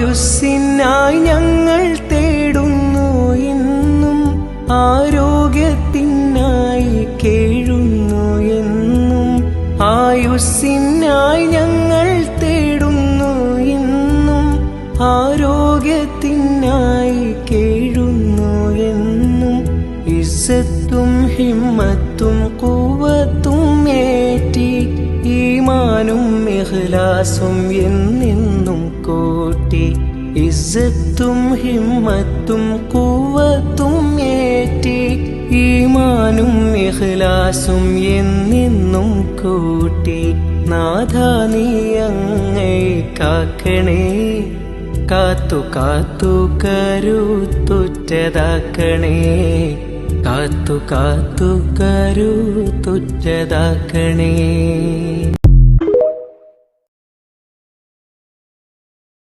ആയുസ്സിനായി ഞങ്ങൾ തേടുന്നു എന്നും, ആരോഗ്യത്തിനായി കേഴുന്നു എന്നും. ആയുസ്സിനായി ഞങ്ങൾ തേടുന്നു എന്നും, ആരോഗ്യത്തിനായി കേഴുന്നു എന്നും. ഇസ്സത്തും ഹിമ്മത്തും ഖുവ്വത്തും ഏറ്റി, ഈമാനും ഇഖ്ലാസും എന്നെന്നും കൂട്ടി. ഇസ്സത്തും ഹിമ്മത്തും ഖുവ്വത്തും ഏറ്റി, ഈമാനും ഇഖ്ലാസും എന്നെന്നും കൂട്ടി. നാഥാ നീ അങ്ങേ കാക്കണേ, കാത്തു കാത്തു കരുത്തുറ്റതാക്കണേ, കാത്തു കാത്തു കരുത്തുറ്റതാക്കണേ.